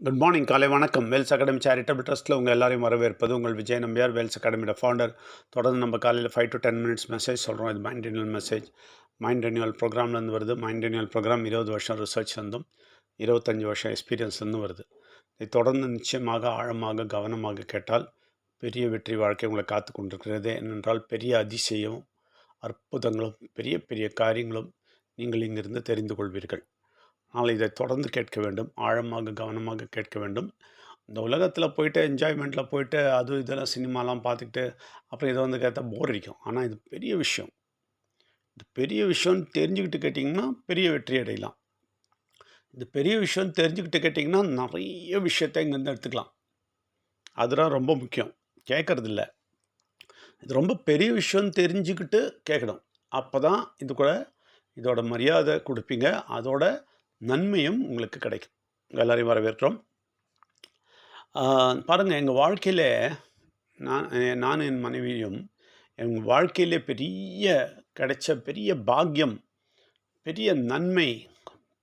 Good morning, காலை வணக்கம். Wales academy charitable ட்ரஸ்ட்டில் உங்கள் எல்லாரையும் வரவேற்பது உங்கள் விஜய் நம்பியார், வேல்ஸ் அகாடமியோட ஃபவுண்டர். தொடர்ந்து நம்ம காலையில் 5 to 10 minutes மெசேஜ் சொல்கிறோம். இது mind renewal message. Mind renewal ப்ரோக்ராம்லேருந்து வருது. மைண்ட் ரினியூவல் ப்ரோக்ராம் 20 வருஷம் ரிசர்ச் வந்தும் 25 வருஷம் எக்ஸ்பீரியன்ஸ்லேருந்து வருது. இதை தொடர்ந்து நிச்சயமாக ஆழமாக கவனமாக கேட்டால் பெரிய வெற்றி வாழ்க்கை உங்களை காத்து கொண்டிருக்கிறது. ஏனென்றால் பெரிய அதிசயம், அற்புதங்களும் பெரிய பெரிய காரியங்களும் நீங்கள் இங்கிருந்து தெரிந்து கொள்வீர்கள். ஆனால் இதை தொடர்ந்து கேட்க வேண்டும், ஆழமாக கவனமாக கேட்க வேண்டும். இந்த உலகத்தில் போயிட்டு என்ஜாய்மெண்ட்டில் போயிட்டு அது இதெல்லாம் சினிமாலாம் பார்த்துக்கிட்டு அப்புறம் இதை வந்து கேட்டால் போர் அடிக்கும். ஆனால் இது பெரிய விஷயம். இது பெரிய விஷயம்னு தெரிஞ்சுக்கிட்டு கேட்டிங்கன்னா பெரிய வெற்றி அடையலாம். இது பெரிய விஷயம் தெரிஞ்சுக்கிட்டு கேட்டிங்கன்னா நிறைய விஷயத்தை இங்கேருந்து எடுத்துக்கலாம். அதுதான் ரொம்ப முக்கியம். கேட்குறது இல்லை, இது ரொம்ப பெரிய விஷயம் தெரிஞ்சுக்கிட்டு கேட்கணும். அப்போ தான் இது கூட இதோட மரியாதை கொடுப்பீங்க, அதோட நன்மையும் உங்களுக்கு கிடைக்கும். எல்லோரையும் வரவேற்கிறோம். பாருங்கள், எங்கள் வாழ்க்கையில் நான் என் மனைவியும் எங்கள் வாழ்க்கையிலே கிடைச்ச பெரிய பாக்கியம், பெரிய நன்மை,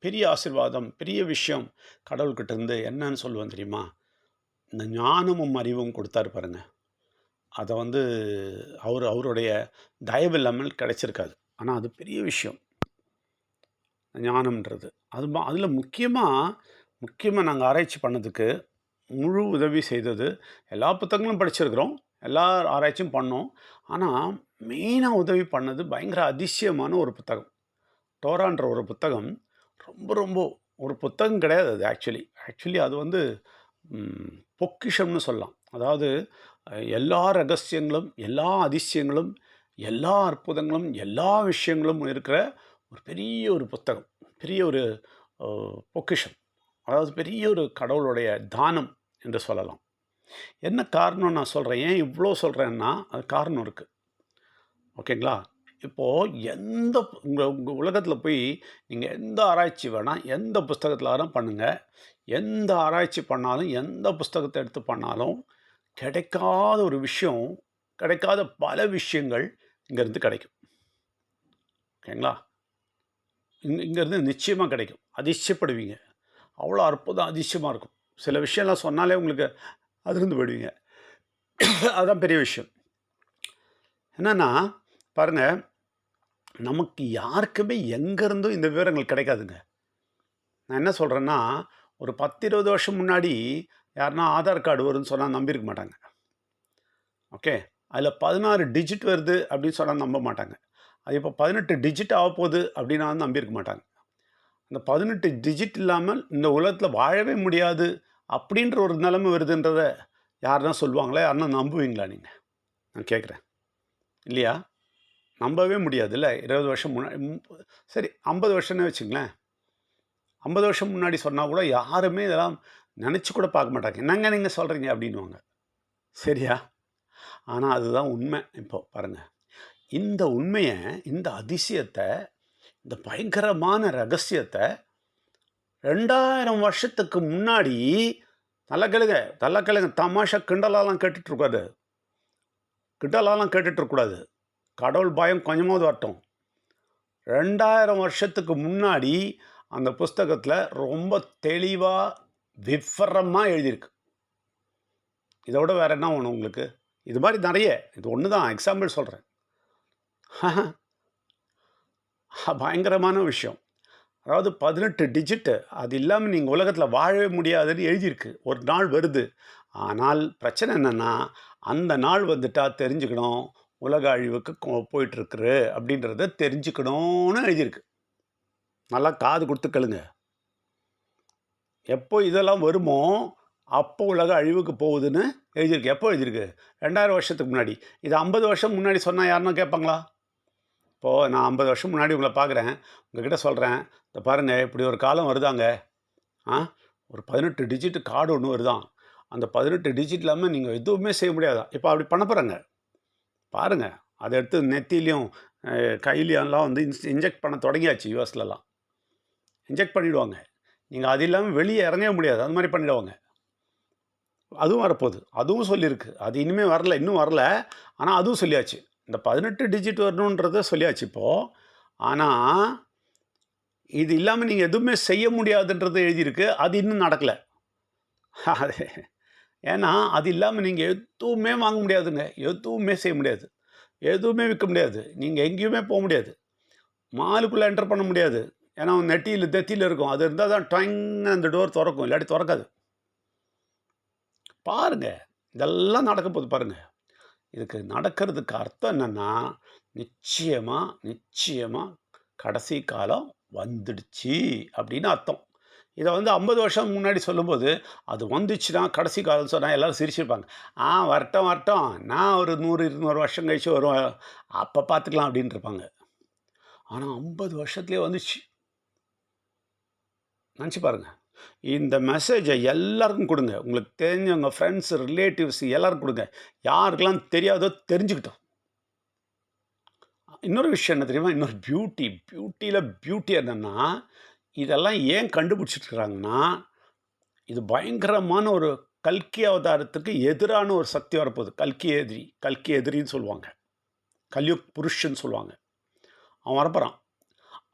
பெரிய ஆசீர்வாதம், பெரிய விஷயம் கடவுள்கிட்ட இருந்து என்னன்னு சொல்லுவேன் தெரியுமா? இந்த ஞானமும் அறிவும் கொடுத்தாரு பாருங்கள். அதை வந்து அவருடைய தயவு இல்லாமல் கிடைச்சிருக்காது. ஆனால் அது பெரிய விஷயம், ஞானம்ன்றது. அதில் முக்கியமாக நாங்கள் ஆராய்ச்சி பண்ணதுக்கு முழு உதவி செய்தது, எல்லா புத்தகங்களும் படிச்சிருக்கிறோம், எல்லா ஆராய்ச்சியும் பண்ணோம். ஆனால் மெயினாக உதவி பண்ணது பயங்கர அதிசயமான ஒரு புத்தகம். டோரான்ற ஒரு புத்தகம். ரொம்ப ரொம்ப ஒரு புத்தகம் கிடையாது அது. ஆக்சுவலி அது வந்து பொக்கிஷம்னு சொல்லலாம். அதாவது எல்லா ரகசியங்களும், எல்லா அதிசயங்களும், எல்லா அற்புதங்களும், எல்லா விஷயங்களும் இருக்கிற ஒரு பெரிய ஒரு புத்தகம், பெரிய ஒரு பொக்கிஷம். அதாவது பெரிய ஒரு கடவுளுடைய தானம் என்று சொல்லலாம். என்ன காரணம் நான் சொல்கிறேன், ஏன் இவ்வளோ சொல்கிறேன்னா அது காரணம் இருக்குது. ஓகேங்களா? இப்போது உங்கள் உலகத்தில் போய் நீங்கள் எந்த ஆராய்ச்சி வேணால் எந்த புஸ்தகத்தில் வேணால் பண்ணுங்கள். எந்த ஆராய்ச்சி பண்ணாலும், எந்த புஸ்தகத்தை எடுத்து பண்ணாலும் கிடைக்காத ஒரு விஷயம், கிடைக்காத பல விஷயங்கள் இங்கேருந்து கிடைக்கும். ஓகேங்களா? இங்கேருந்து நிச்சயமாக கிடைக்கும். அதிசயப்படுவீங்க. அவ்வளோ அற்புதம், அதிசயமாக இருக்கும். சில விஷயம்லாம் சொன்னாலே உங்களுக்கு அதிலிருந்து போயிடுவீங்க. அதுதான் பெரிய விஷயம். என்னென்னா பாருங்கள், நமக்கு யாருக்குமே எங்கேருந்தும் இந்த விவரங்கள் கிடைக்காதுங்க. நான் என்ன சொல்கிறேன்னா, ஒரு 10-20 வருஷம் முன்னாடி யாருன்னா ஆதார் கார்டு வருதுன்னு சொன்னால் நம்பியிருக்க மாட்டாங்க. ஓகே, அதில் 16 டிஜிட் வருது அப்படின்னு சொன்னால் நம்ப மாட்டாங்க. அது இப்போ 18 டிஜிட் ஆகப்போகுது அப்படின்னா நம்பியிருக்க மாட்டாங்க. அந்த 18 டிஜிட் இல்லாமல் இந்த உலகத்தில் வாழவே முடியாது அப்படின்ற ஒரு நிலைமை வருதுன்றத யாருன்னா சொல்லுவாங்களே, யாருன்னா நம்புவீங்களா நீங்கள்? நான் கேட்குறேன். இல்லையா? நம்பவே முடியாது இல்லை. 20 வருஷம் முன்னாடி, சரி 50 வருஷம்னே வச்சுங்களேன். 50 வருஷம் முன்னாடி சொன்னால் கூட யாருமே இதெல்லாம் நினச்சி கூட பார்க்க மாட்டாங்க. என்னங்க நீங்கள் சொல்கிறீங்க அப்படின்வாங்க. சரியா? ஆனால் அதுதான் உண்மை. இப்போ பாருங்கள், இந்த உண்மையை, இந்த அதிசயத்தை, இந்த பயங்கரமான ரகசியத்தை 2000 வருஷத்துக்கு முன்னாடி தள்ளக்கிழங்க தமாஷா கிண்டலாலாம் கேட்டுட்ருக்கூடாது. கடவுள் பயம் கொஞ்சமாவது வரட்டும். 2000 வருஷத்துக்கு முன்னாடி அந்த புஸ்தகத்தில் ரொம்ப தெளிவாக விவரமாக எழுதியிருக்கு. இதை விட வேறு என்ன வேணும் உங்களுக்கு? இது மாதிரி நிறைய, இது ஒன்று தான் எக்ஸாம்பிள் சொல்கிறேன். பயங்கரமான விஷயம். அதாவது 18 டிஜிட்டு, அது இல்லாமல் நீங்கள் உலகத்தில் வாழவே முடியாதுன்னு எழுதியிருக்கு. ஒரு நாள் வருது. ஆனால் பிரச்சனை என்னென்னா, அந்த நாள் வந்துட்டால் தெரிஞ்சுக்கணும், உலக அழிவுக்கு போயிட்டுருக்குரு அப்படின்றத தெரிஞ்சுக்கணும்னு எழுதியிருக்கு. நல்லா காது கொடுத்து கேளுங்க. எப்போ இதெல்லாம் வருமோ அப்போ உலக அழிவுக்கு போகுதுன்னு எழுதியிருக்கு. எப்போ எழுதியிருக்கு? 2000 வருஷத்துக்கு முன்னாடி. இது 50 வருஷம் முன்னாடி சொன்னால் யாருன்னா கேட்பாங்களா? இப்போது நான் 50 வருஷம் முன்னாடி உங்களை பார்க்குறேன், உங்கள்கிட்ட சொல்கிறேன், இந்த பாருங்கள் இப்படி ஒரு காலம் வருதாங்க. ஒரு 18 டிஜிட் கார்டு ஒன்று வருதான். அந்த 18 டிஜிட் இல்லாமல் நீங்கள் எதுவுமே செய்ய முடியாதான். இப்போ அப்படி பண்ண போகிறாங்க. பாருங்கள், அதை எடுத்து நெத்திலையும் கையிலையெல்லாம் வந்து இன்ஜெக்ட் பண்ண தொடங்கியாச்சு. யூஎஸ்லலாம் இன்ஜெக்ட் பண்ணிவிடுவாங்க. நீங்கள் அது இல்லாமல் வெளியே இறங்கவே முடியாது. அது மாதிரி பண்ணிவிடுவாங்க. அதுவும் வரப்போகுது. அதுவும் சொல்லியிருக்கு. அது இனிமேல் வரல, இன்னும் வரல. ஆனால் அதுவும் சொல்லியாச்சு. இந்த 18 டிஜிட் வரணுன்றத சொல்லியாச்சு இப்போது. ஆனால் இது இல்லாமல் நீங்கள் எதுவுமே செய்ய முடியாதுன்றது எழுதியிருக்கு. அது இன்னும் நடக்கலை. அது ஏன்னா, அது இல்லாம நீங்க எதுவுமே வாங்க முடியாதுங்க. எதுவுமே செய்ய முடியாது. எதுவுமே விக்க முடியாது. நீங்க எங்கேயுமே முடியாது. மாலுக்குள்ள என்டர் பண்ண முடியாது. ஏன்னா, நெத்தியில இருக்கும். அது இருந்தா தான் டொய்ன்னு அந்த டோர் தொறக்கும். இல்லாட்டி தொறக்காது. பாருங்க. இதெல்லாம் நடக்க போது பாருங்க. இதுக்கு நடக்கிறதுக்கு அர்த்தம் என்னன்னா, நிச்சயமா, நிச்சயமா கடைசி காலம் வந்துடுச்சு அப்படின்னு அர்த்தம். இத வந்து 50 வருஷம் முன்னாடி சொல்லும்போது, அது வந்துச்சுன்னா கடைசி காலம் சொன்னா எல்லாரும் சிரிச்சிருப்பாங்க. வரட்டும், வரட்டும். நான் ஒரு 100, 200 வருஷம் கழிச்சு வரும். அப்ப பார்த்துக்கலாம் அப்படின்ருப்பாங்க. ஆனா 50 வருஷத்திலேயே வந்துச்சு. நெனச்சு பாருங்க. இந்த மெசேஜ எல்லாருக்கும் குடுங்க. உங்களுக்கு தெரிஞ்சவங்க, ஃப்ரெண்ட்ஸ், ரிலேட்டிவ்ஸ் எல்லாருக்கும் குடுங்க. யாருக்கெல்லாம் தெரியாதோ தெரிஞ்சுக்கட்டும். இன்னொரு விஷயம் என்ன தெரியுமா? இன்னொரு பியூட்டியில பியூட்டி என்னன்னா, இதெல்லாம் ஏன் கண்டுபிடிச்சிட்டுருக்காங்கன்னா, இது பயங்கரமான ஒரு கல்கி அவதாரத்துக்கு எதிரான ஒரு சக்தி வரப்போகுது. கல்கி எதிரின்னு சொல்லுவாங்க. கலியுக் புருஷன்னு சொல்லுவாங்க. அவன் வரப்போறான்.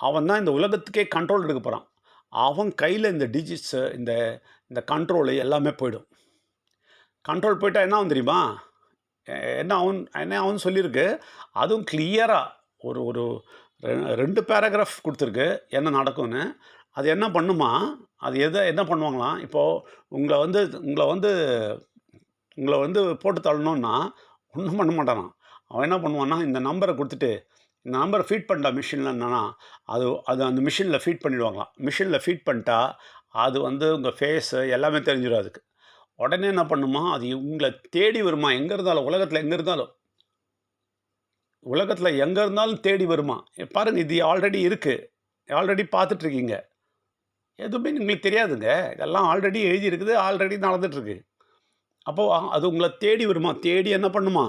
அவன் தான் இந்த உலகத்துக்கே கண்ட்ரோல் எடுக்க போறான். அவன் கையில இந்த டிஜிட்ஸு, இந்த இந்த கண்ட்ரோலு எல்லாமே போயிடும். கண்ட்ரோல் போயிட்டா என்ன ஆகும் தெரியுமா? என்ன ஆகும்ன்னு சொல்லியிருக்கு. அதுவும் கிளியரா ஒரு ஒரு 2 பேராகிராஃப் குடுத்துருக்கு, என்ன நடக்கும்னு. அது என்ன பண்ணுமா, அது என்ன பண்ணுவாங்களாம், இப்போ உங்கள வந்து உங்கள வந்து உங்கள வந்து போட்டு தள்ளணும்னா, ஒண்ணும் பண்ண மாட்டானாம். அவன் என்ன பண்ணுவான்னா, இந்த நம்பர குடுத்துட்டு, இந்த நம்பர ஃபீட் பண்ணிட்டா மிஷின்லன்னா, அது அது அந்த மிஷின்ல ஃபீட் பண்ணிடுவாங்களாம். மிஷின்ல ஃபீட் பண்ணிட்டா, அது வந்து உங்க ஃபேஸு எல்லாமே தெரிஞ்சிரும் அதுக்கு. உடனே என்ன பண்ணுமா, அது உங்கள தேடி வருமா, எங்க இருந்தாலும், உலகத்தில எங்க இருந்தாலும். உலகத்தில எங்க இருந்தாலும் தேடி வருமா. பாருங்க இது ஆல்ரெடி இருக்கு. ஆல்ரெடி பார்த்துட்டுருக்கீங்க. எதுவுமே உங்களுக்கு தெரியாதுங்க. இதெல்லாம் ஆல்ரெடி எழுதியிருக்குது. ஆல்ரெடி நடந்துட்டுருக்கு. அப்போ அது உங்கள தேடி வருமா. தேடி என்ன பண்ணுமா,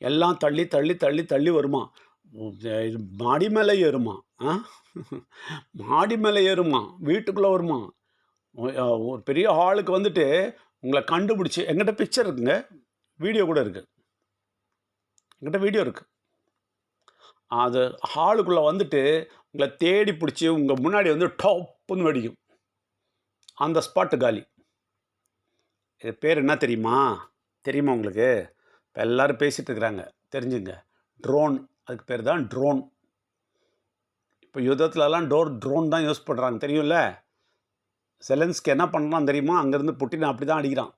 எல்லாம் தள்ளி, தள்ளி, தள்ளி, தள்ளி வருமா. இது மாடி மேல ஏறுமா. ஆ மாடி மேல ஏறுமா. வீட்டுக்குள்ள வருமா. ஒரு பெரிய ஹாலுக்கு வந்துட்டு உங்கள கண்டுபிடிச்சு என்கிட்ட பிக்சர் இருக்குங்க. வீடியோ கூட இருக்கு. என்கிட்ட வீடியோ இருக்கு. அது ஹாலுக்குள்ள வந்துட்டு, உங்கள தேடி புடிச்சு, உங்க முன்னாடி வந்து டொப்புன்னு வெடிக்கும். அந்த ஸ்பாட் காலி. இது பேர் என்ன தெரியுமா? தெரியுமா உங்களுக்கு? இப்ப எல்லாரும் பேசிட்டு இருக்கிறாங்க. தெரிஞ்சுங்க. ட்ரோன். அதுக்கு பேர் தான் ட்ரோன். இப்ப யுத்தத்துலலாம் ட்ரோன் தான் யூஸ் பண்றாங்க. தெரியும்ல? செலன்ஸ்கி என்ன பண்றான் தெரியுமா? அங்கருந்து புட்டின அப்படி தான் அடிக்கிறான்.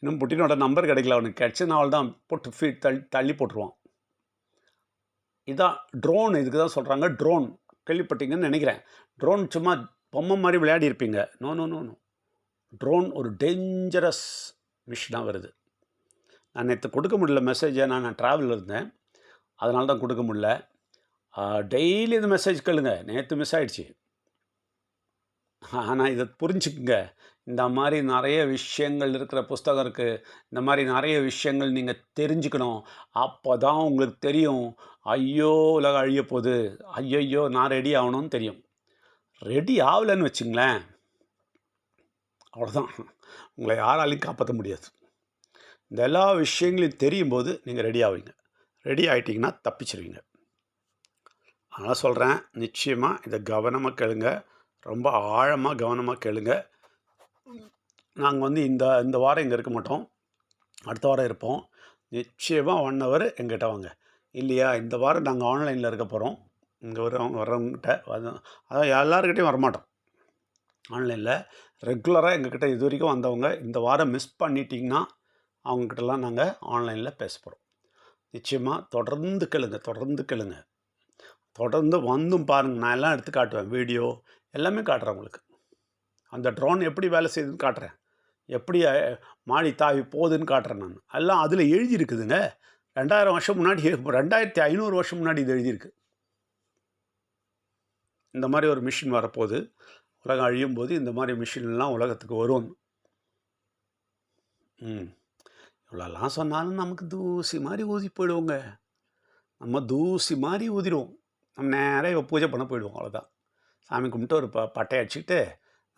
இன்னும் புட்டினோட நம்பர் கிடைக்கல அவனுக்கு. கிடைச்சதுனா அவ்வளதான் போட்டு தள்ளி போட்டுருவான். இதான் ட்ரோன். இதுக்கு தான் சொல்றாங்க ட்ரோன். கேள்விப்பட்டீங்கன்னு நெனைக்கிறேன். ட்ரோன் சும்மா பொம்மை மாரி விளையாடியிருப்பீங்க. No, no, no, no. Drone ஒரு டேஞ்சரஸ் மிஷினா வருது. நான் நேத்து கொடுக்க முடியல மெசேஜ. நான் ட்ராவல்ல இருந்தேன். அதனால தான் கொடுக்க முடியல. டெய்லி இந்த மெசேஜ் கேளுங்க. நேத்து மிஸ் ஆயிடுச்சு. ஆனா இத புரிஞ்சுக்குங்க. இந்த மாரி நெறைய விஷயங்கள் இருக்கிற புஸ்தகம் இருக்கு. இந்த மாரி நெறைய விஷயங்கள் நீங்க தெரிஞ்சுக்கணும். அப்பதான் உங்களுக்கு தெரியும். ஐயோ! உலகம் அழியப்போது. ஐயய்யோ! நான் ரெடி ஆவணும்னு தெரியும். ரெடி ஆவலன்னு வச்சுங்களேன், அவ்வளோதான். உங்கள யாராலயும் காப்பாத்த முடியாது. இந்த எல்லா விஷயங்களையும் தெரியும்போது நீங்க ரெடி ஆவீங்க. ரெடி ஆயிட்டீங்கன்னா தப்பிச்சுருவீங்க. அதனால சொல்றேன், நிச்சயமா இத கவனமா கேளுங்க. ரொம்ப ஆழமா கவனமா கேளுங்க. நாங்க வந்து இந்த இந்த வாரம் இங்க இருக்க மாட்டோம். அடுத்த வாரம் இருப்போம். நிச்சயமா 1 ஹவர் எங்கிட்ட வாங்க. இல்லையா, இந்த வாரம் நாங்க ஆன்லைன்ல இருக்க போறோம். இங்க வர்றவங்ககிட்ட அதான் எல்லார்கிட்டயும் வரமாட்டோம். ஆன்லைன்ல ரெகுலரா எங்ககிட்ட இதுவரைக்கும் வந்தவங்க, இந்த வாரம் மிஸ் பண்ணிட்டீங்கன்னா, அவங்ககிட்டலாம் நாங்க ஆன்லைன்ல பேச போறோம். நிச்சயமா தொடர்ந்து கேளுங்க, தொடர்ந்து கேளுங்க. தொடர்ந்து வந்தும் பாருங்க. நான் எல்லாம் எடுத்து காட்டுவேன். வீடியோ எல்லாமே காட்டுறேன் உங்களுக்கு. அந்த ட்ரோன் எப்படி வேலை செய்யுதுன்னு காட்டுறேன். எப்படி மாடி தாவி போகுதுன்னு காட்டுறேன் நான். எல்லாம் அதில எழுதியிருக்குதுங்க. 2000 வருஷம் முன்னாடி 2500 வருஷம் முன்னாடி இது எழுதியிருக்கு. இந்த மாரி ஒரு மிஷின் வரப்போது. உலகம் அழியும்போது இந்த மாரி மிஷின்லாம் உலகத்துக்கு வரும். ம். இவ்வளோலாம் சொன்னாலும் நமக்கு தூசி மாரி ஊதி போயிடுவோங்க. நம்ம தூசி மாரி ஊதிருவோம். நம்ம நேரா பூஜை பண்ண போயிடுவோம். அவ்வளோதான். சாமி கும்பிட்டு ஒரு பட்டைய அடிச்சுக்கிட்டு,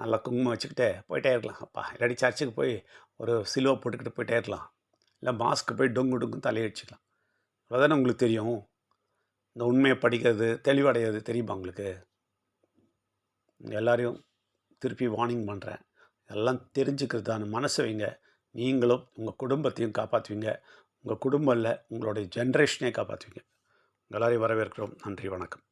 நல்லா குங்குமம் வச்சுக்கிட்டு போயிட்டே இருக்கலாம். அப்பா! இல்லாட்டி சர்ச்சுக்கு போய் ஒரு சிலுவை போட்டுக்கிட்டு போயிட்டே இருக்கலாம். இல்ல மாஸ்க்கு போய் டொங்கு டொங்குன்னு தலைய அடிச்சுக்கலாம். அவ்வளோதானே உங்களுக்கு தெரியும். இந்த உண்மைய படிக்கிறது, தெளிவடைகிறது தெரியுமா உங்களுக்கு? எல்லாரையும் திருப்பி வார்னிங் பண்ணுறேன். எல்லாம் தெரிஞ்சுக்கிறதான மனசை வைங்க. நீங்களும் உங்கள் குடும்பத்தையும் காப்பாற்றுவீங்க. உங்கள் குடும்பம் இல்லை, உங்களுடைய ஜென்ரேஷனே காப்பாற்றுவீங்க. உங்கள் எல்லாரையும் வரவேற்கிறோம். நன்றி, வணக்கம்.